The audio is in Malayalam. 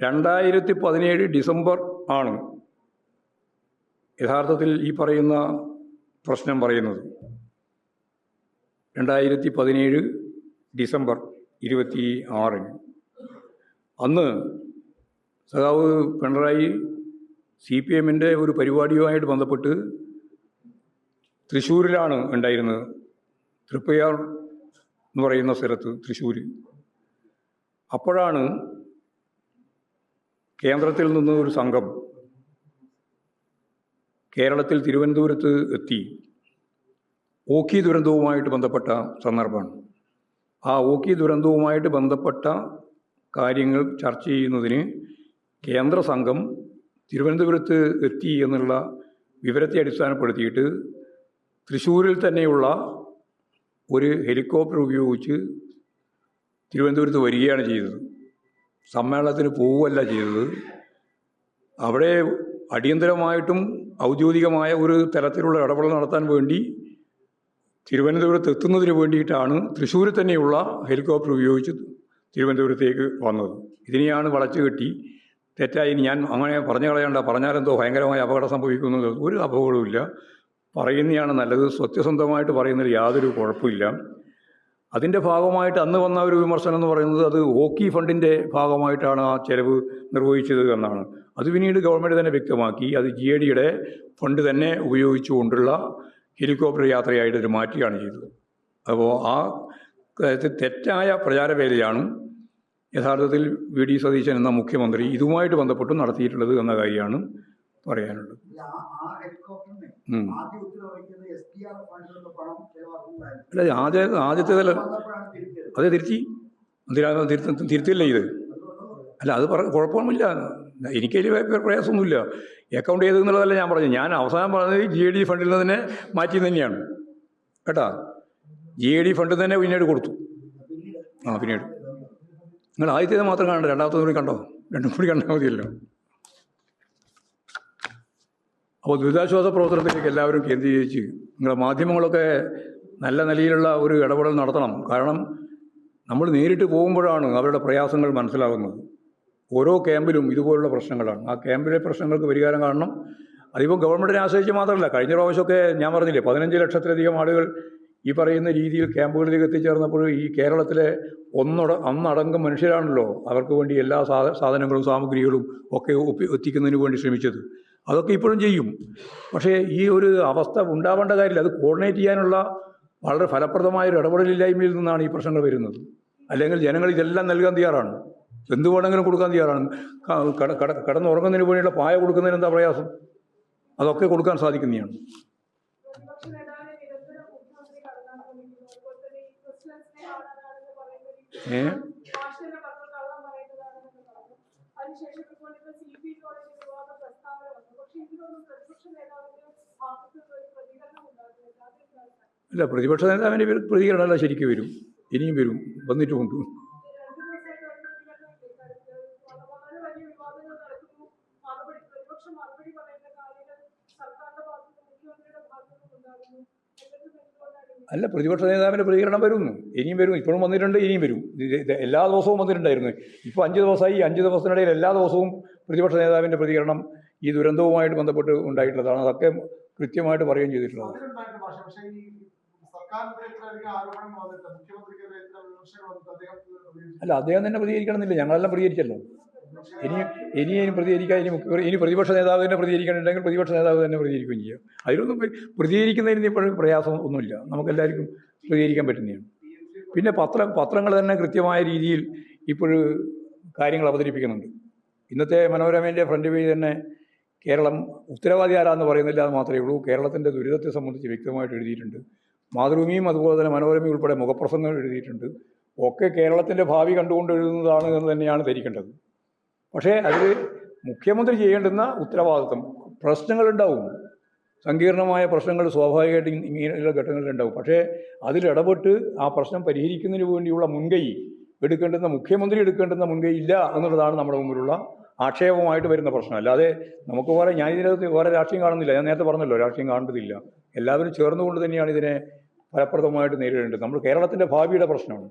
2017 ഡിസംബർ ആണ് യഥാർത്ഥത്തിൽ ഈ പറയുന്ന പ്രശ്നം പറയുന്നത്. 2017 ഡിസംബർ 26 അന്ന് സഖാവ് പിണറായി CPMൻ്റെ ഒരു പരിപാടിയുമായിട്ട് ബന്ധപ്പെട്ട് തൃശ്ശൂരിലാണ് ഉണ്ടായിരുന്നത്. തൃപ്പയാർ എന്ന് പറയുന്ന സ്ഥലത്ത്, തൃശ്ശൂർ. അപ്പോഴാണ് കേന്ദ്രത്തിൽ നിന്ന് ഒരു സംഘം കേരളത്തിൽ തിരുവനന്തപുരത്ത് എത്തി ഓഖി ദുരന്തവുമായിട്ട് ബന്ധപ്പെട്ട സന്ദർഭമാണ്. ആ ഓഖി ദുരന്തവുമായിട്ട് ബന്ധപ്പെട്ട കാര്യങ്ങൾ ചർച്ച ചെയ്യുന്നതിന് കേന്ദ്ര സംഘം തിരുവനന്തപുരത്ത് എത്തി എന്നുള്ള വിവരത്തെ അടിസ്ഥാനപ്പെടുത്തിയിട്ട് തൃശ്ശൂരിൽ തന്നെയുള്ള ഒരു ഹെലികോപ്റ്റർ ഉപയോഗിച്ച് തിരുവനന്തപുരത്ത് വരികയാണ് ചെയ്തത്. സമ്മേളനത്തിന് പോവുകയല്ല ചെയ്തത്. അവിടെ അടിയന്തരമായിട്ടും ഔദ്യോഗികമായ ഒരു തരത്തിലുള്ള ഇടപെടൽ നടത്താൻ വേണ്ടി തിരുവനന്തപുരത്ത് എത്തുന്നതിന് വേണ്ടിയിട്ടാണ് തൃശ്ശൂരിൽ തന്നെയുള്ള ഹെലികോപ്റ്റർ ഉപയോഗിച്ച് തിരുവനന്തപുരത്തേക്ക് വന്നത്. ഇതിനെയാണ് വളച്ചു കെട്ടി തെറ്റായി ഞാൻ അങ്ങനെ പറഞ്ഞു കളയണ്ട, പറഞ്ഞാലെന്തോ ഭയങ്കരമായ അപകടം സംഭവിക്കുന്നത്. ഒരു അപകടവുമില്ല, പറയുന്നതാണ് നല്ലത്. സത്യസന്ധമായിട്ട് പറയുന്നതിൽ യാതൊരു കുഴപ്പമില്ല. അതിൻ്റെ ഭാഗമായിട്ട് അന്ന് വന്ന ഒരു വിമർശനം എന്ന് പറയുന്നത് അത് ഓഖി ഫണ്ടിൻ്റെ ഭാഗമായിട്ടാണ് ആ ചെലവ് നിർവഹിച്ചത് എന്നാണ്. അത് പിന്നീട് ഗവൺമെൻറ് തന്നെ വ്യക്തമാക്കി അത് GADയുടെ ഫണ്ട് തന്നെ ഉപയോഗിച്ചുകൊണ്ടുള്ള ഹെലികോപ്റ്റർ യാത്രയായിട്ട് ഒരു മാറ്റുകയാണ് ചെയ്തത്. അപ്പോൾ ആ തെറ്റായ പ്രചാരവേലയാണ് യഥാർത്ഥത്തിൽ VD സതീശൻ എന്ന മുഖ്യമന്ത്രി ഇതുമായിട്ട് ബന്ധപ്പെട്ട് നടത്തിയിട്ടുള്ളത് എന്ന കാര്യമാണ് പറയാനുള്ളത്. അല്ല, ആദ്യത്തേതല്ല, അത് തിരുത്തില്ല ഇത്. അല്ല, അത് കുഴപ്പമൊന്നുമില്ല, എനിക്കതിൽ പ്രയാസമൊന്നുമില്ല. അക്കൗണ്ട് ചെയ്തെന്നുള്ളതല്ല ഞാൻ പറഞ്ഞു. ഞാൻ അവസാനം പറഞ്ഞത് GAD ഫണ്ടിൽ നിന്ന് തന്നെ മാറ്റി തന്നെയാണ് കേട്ടാ. GAD ഫണ്ടിൽ തന്നെ പിന്നീട് കൊടുത്തു. പിന്നീട് നിങ്ങൾ ആദ്യത്തേത് മാത്രം കാണണ്ട, രണ്ടാമത്തെ കൂടി കണ്ടോ? രണ്ടും കൂടി കണ്ടാൽ മതിയല്ലോ. അപ്പോൾ ദുരിതാശ്വാസ പ്രവർത്തനത്തിലേക്ക് എല്ലാവരും കേന്ദ്രീകരിച്ച് നിങ്ങളുടെ മാധ്യമങ്ങളൊക്കെ നല്ല നിലയിലുള്ള ഒരു ഇടപെടൽ നടത്തണം. കാരണം നമ്മൾ നേരിട്ട് പോകുമ്പോഴാണ് അവരുടെ പ്രയാസങ്ങൾ മനസ്സിലാകുന്നത്. ഓരോ ക്യാമ്പിലും ഇതുപോലുള്ള പ്രശ്നങ്ങളാണ്. ആ ക്യാമ്പിലെ പ്രശ്നങ്ങൾക്ക് പരിഹാരം കാണണം. അതിപ്പോൾ ഗവൺമെൻറ്റിനെ ആശ്രയിച്ച് മാത്രമല്ല. കഴിഞ്ഞ പ്രാവശ്യമൊക്കെ ഞാൻ പറഞ്ഞില്ലേ, 15 ലക്ഷത്തിലധികം ആളുകൾ ഈ പറയുന്ന രീതിയിൽ ക്യാമ്പുകളിലേക്ക് എത്തിച്ചേർന്നപ്പോൾ ഈ കേരളത്തിലെ ഒന്നടങ്കം മനുഷ്യരാണല്ലോ അവർക്ക് വേണ്ടി എല്ലാ സാധനങ്ങളും സാമഗ്രികളും ഒക്കെ എത്തിക്കുന്നതിന് വേണ്ടി ശ്രമിച്ചത്. അതൊക്കെ ഇപ്പോഴും ചെയ്യും. പക്ഷേ ഈ ഒരു അവസ്ഥ ഉണ്ടാവേണ്ട കാര്യമില്ല. അത് കോർഡിനേറ്റ് ചെയ്യാനുള്ള വളരെ ഫലപ്രദമായൊരു ഇടപെടലില്ലായ്മയിൽ നിന്നാണ് ഈ പ്രശ്നങ്ങൾ വരുന്നത്. അല്ലെങ്കിൽ ജനങ്ങൾ ഇതെല്ലാം നൽകാൻ തയ്യാറാണ്, എന്ത് വേണമെങ്കിലും കൊടുക്കാൻ തയ്യാറാണ്. കിടന്നുറങ്ങുന്നതിന് വേണ്ടിയുള്ള പായ കൊടുക്കുന്നതിന് എന്താ പ്രയാസം? അതൊക്കെ കൊടുക്കാൻ സാധിക്കുന്നതാണ്. അല്ല, പ്രതിപക്ഷ നേതാവിൻ്റെ പ്രതികരണമല്ല ശരിക്കും വരും, ഇനിയും വരും, വന്നിട്ടുമുണ്ട്. അല്ല, പ്രതിപക്ഷ നേതാവിൻ്റെ പ്രതികരണം വരുന്നു, ഇനിയും വരും, ഇപ്പോഴും വന്നിട്ടുണ്ട്, ഇനിയും വരും. എല്ലാ ദിവസവും വന്നിട്ടുണ്ടായിരുന്നു. ഇപ്പോൾ 5 ദിവസമായി. 5 ദിവസത്തിനിടയിൽ എല്ലാ ദിവസവും പ്രതിപക്ഷ നേതാവിൻ്റെ പ്രതികരണം ഈ ദുരന്തവുമായിട്ട് ബന്ധപ്പെട്ട് ഉണ്ടായിട്ടുള്ളതാണ്. അതൊക്കെ കൃത്യമായിട്ട് പറയുകയും ചെയ്തിട്ടുള്ളത്. അല്ല, അദ്ദേഹം തന്നെ പ്രതികരിക്കണമെന്നില്ല, ഞങ്ങളെല്ലാം പ്രതികരിച്ചല്ലോ. ഇനിയും പ്രതികരിക്കാൻ ഇനി പ്രതിപക്ഷ നേതാവ് തന്നെ പ്രതികരിക്കണമെന്നുണ്ടെങ്കിൽ പ്രതിപക്ഷ നേതാവ് തന്നെ പ്രതികരിക്കുകയും ചെയ്യാം. അതിലൊന്നും പ്രതികരിക്കുന്നതിന് ഇപ്പോഴും പ്രയാസം ഒന്നുമില്ല, നമുക്കെല്ലാവർക്കും പ്രതികരിക്കാൻ പറ്റുന്നതാണ്. പിന്നെ പത്രങ്ങൾ തന്നെ കൃത്യമായ രീതിയിൽ ഇപ്പോഴും കാര്യങ്ങൾ അവതരിപ്പിക്കുന്നുണ്ട്. ഇന്നത്തെ മനോരമേൻ്റെ ഫ്രണ്ട് പേജ് തന്നെ കേരളം ഉത്തരവാദി ആരാന്ന് പറയുന്നില്ല, അത് മാത്രമേ ഉള്ളൂ. കേരളത്തിൻ്റെ ദുരിതത്തെ സംബന്ധിച്ച് വ്യക്തമായിട്ട് എഴുതിയിട്ടുണ്ട്. മാതൃഭൂമിയും അതുപോലെ തന്നെ മനോരമയും ഉൾപ്പെടെ മുഖപ്രസംഗങ്ങൾ എഴുതിയിട്ടുണ്ട്. ഒക്കെ കേരളത്തിൻ്റെ ഭാവി കണ്ടുകൊണ്ട് എഴുതുന്നതാണ് എന്ന് തന്നെയാണ് ധരിക്കേണ്ടത്. പക്ഷേ അതിൽ മുഖ്യമന്ത്രി ചെയ്യേണ്ടുന്ന ഉത്തരവാദിത്വം, പ്രശ്നങ്ങളുണ്ടാവും, സങ്കീർണമായ പ്രശ്നങ്ങൾ സ്വാഭാവികമായിട്ട് ഇങ്ങനെയുള്ള ഘട്ടങ്ങളിലുണ്ടാവും. പക്ഷേ അതിലിടപെട്ട് ആ പ്രശ്നം പരിഹരിക്കുന്നതിന് വേണ്ടിയുള്ള മുൻകൈ മുഖ്യമന്ത്രി എടുക്കേണ്ടുന്ന മുൻകൈ ഇല്ല എന്നുള്ളതാണ് നമ്മുടെ മുമ്പിലുള്ള ആക്ഷേപമായിട്ട് വരുന്ന പ്രശ്നം. അല്ലാതെ നമുക്ക് ഞാൻ ഇതിനകത്ത് വേറെ രാഷ്ട്രീയം കാണുന്നില്ല. ഞാൻ നേരത്തെ പറഞ്ഞല്ലോ, രാഷ്ട്രീയം കാണേണ്ടതില്ല. എല്ലാവരും ചേർന്നുകൊണ്ട് തന്നെയാണ് ഇതിനെ ഫലപ്രദമായിട്ട് നേരിടേണ്ടത്. നമ്മൾ കേരളത്തിൻ്റെ ഭാവിയുടെ പ്രശ്നമാണ്.